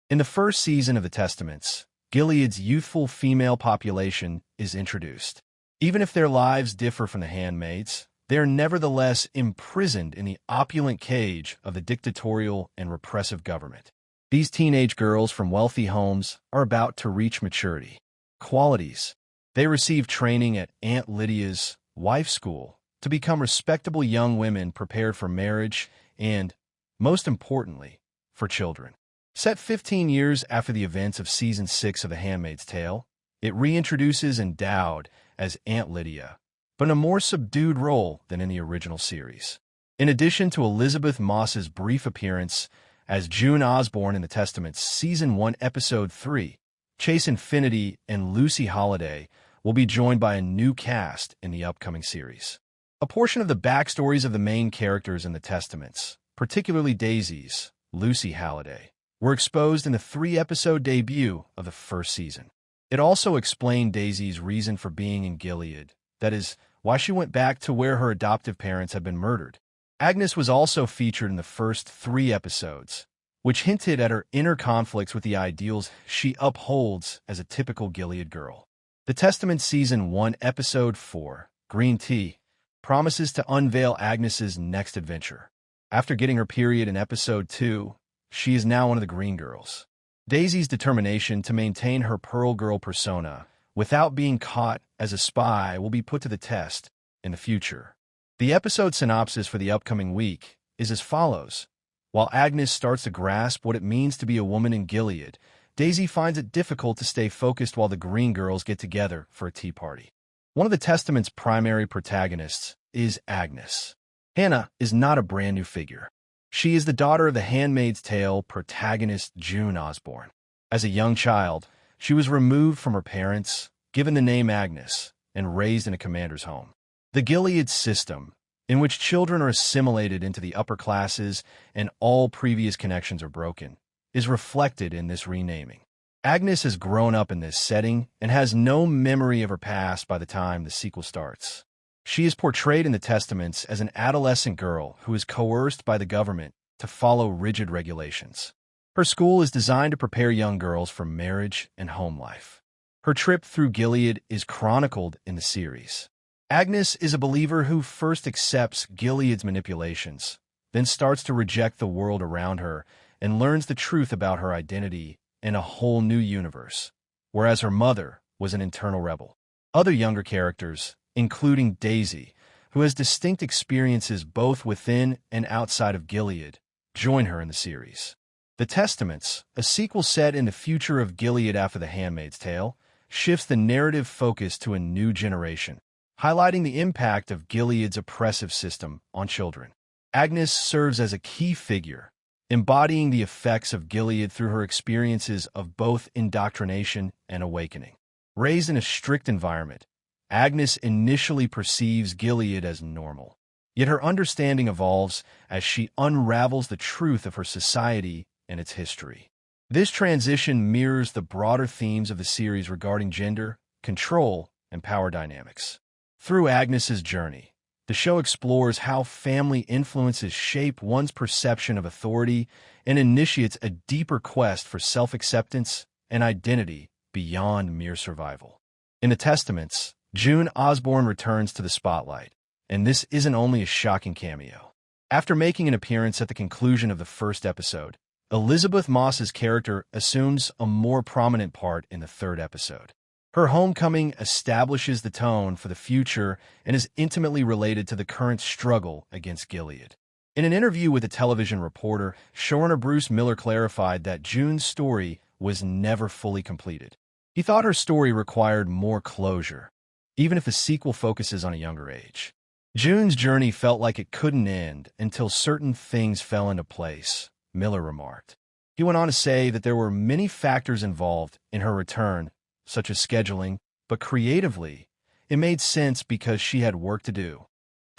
In the first season of The Testaments, Gilead's youthful female population is introduced. Even if their lives differ from the handmaids, they are nevertheless imprisoned in the opulent cage of the dictatorial and repressive government. These teenage girls from wealthy homes are about to reach maturity. Qualities: they receive training at Aunt Lydia's wife school to become respectable young women prepared for marriage and, most importantly, for children. Set 15 years after the events of Season 6 of The Handmaid's Tale, it reintroduces Endowed as Aunt Lydia, but in a more subdued role than in the original series. In addition to Elizabeth Moss's brief appearance as June Osborne in The Testaments Season 1 Episode 3, Chase Infinity and Lucy Holiday will be joined by a new cast in the upcoming series. A portion of the backstories of the main characters in The Testaments, particularly Daisy's, Lucy Holiday, were exposed in the 3-episode debut of the first season. It also explained Daisy's reason for being in Gilead, that is, why she went back to where her adoptive parents had been murdered. Agnes was also featured in the first 3 episodes, which hinted at her inner conflicts with the ideals she upholds as a typical Gilead girl. The Testament Season 1 Episode 4, Green Tea, promises to unveil Agnes's next adventure. After getting her period in Episode 2, she is now one of the Green Girls. Daisy's determination to maintain her Pearl Girl persona without being caught as a spy will be put to the test in the future. The episode synopsis for the upcoming week is as follows. While Agnes starts to grasp what it means to be a woman in Gilead, Daisy finds it difficult to stay focused while the Green Girls get together for a tea party. One of the Testament's primary protagonists is Agnes. Hannah is not a brand new figure. She is the daughter of The Handmaid's Tale protagonist June Osborne. As a young child, she was removed from her parents, given the name Agnes, and raised in a commander's home. The Gilead system, in which children are assimilated into the upper classes and all previous connections are broken, is reflected in this renaming. Agnes has grown up in this setting and has no memory of her past by the time the sequel starts. She is portrayed in the Testaments as an adolescent girl who is coerced by the government to follow rigid regulations. Her school is designed to prepare young girls for marriage and home life. Her trip through Gilead is chronicled in the series. Agnes is a believer who first accepts Gilead's manipulations, then starts to reject the world around her and learns the truth about her identity in a whole new universe, whereas her mother was an internal rebel. Other younger characters, including Daisy, who has distinct experiences both within and outside of Gilead, join her in the series. The Testaments, a sequel set in the future of Gilead after The Handmaid's Tale, shifts the narrative focus to a new generation, highlighting the impact of Gilead's oppressive system on children. Agnes serves as a key figure, embodying the effects of Gilead through her experiences of both indoctrination and awakening. Raised in a strict environment, Agnes initially perceives Gilead as normal, yet her understanding evolves as she unravels the truth of her society and its history. This transition mirrors the broader themes of the series regarding gender, control, and power dynamics. Through Agnes's journey, the show explores how family influences shape one's perception of authority and initiates a deeper quest for self-acceptance and identity beyond mere survival. In The Testaments, June Osborne returns to the spotlight, and this isn't only a shocking cameo. After making an appearance at the conclusion of the first episode, Elizabeth Moss's character assumes a more prominent part in the 3rd episode. Her homecoming establishes the tone for the future and is intimately related to the current struggle against Gilead. In an interview with a television reporter, showrunner Bruce Miller clarified that June's story was never fully completed. He thought her story required more closure, even if the sequel focuses on a younger age. June's journey felt like it couldn't end until certain things fell into place, Miller remarked. He went on to say that there were many factors involved in her return, such as scheduling, but creatively, it made sense because she had work to do.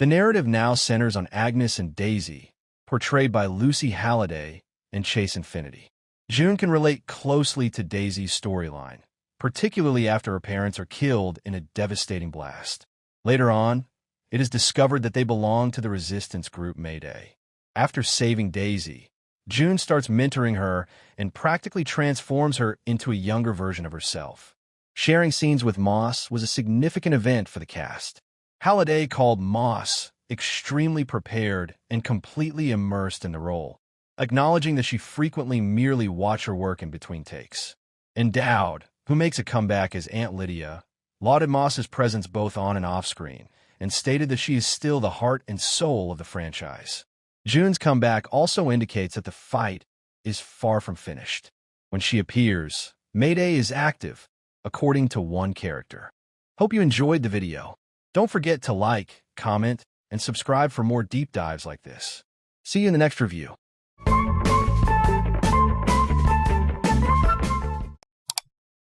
The narrative now centers on Agnes and Daisy, portrayed by Lucy Holiday and Chase Infinity. June can relate closely to Daisy's storyline, particularly after her parents are killed in a devastating blast. Later on, it is discovered that they belong to the resistance group Mayday. After saving Daisy, June starts mentoring her and practically transforms her into a younger version of herself. Sharing scenes with Moss was a significant event for the cast. Halliday called Moss extremely prepared and completely immersed in the role, acknowledging that she frequently merely watched her work in between takes. And Dowd, who makes a comeback as Aunt Lydia, lauded Moss's presence both on and off screen, and stated that she is still the heart and soul of the franchise. June's comeback also indicates that the fight is far from finished. When she appears, Mayday is active, according to one character. Hope you enjoyed the video. Don't forget to like, comment, and subscribe for more deep dives like this. See you in the next review.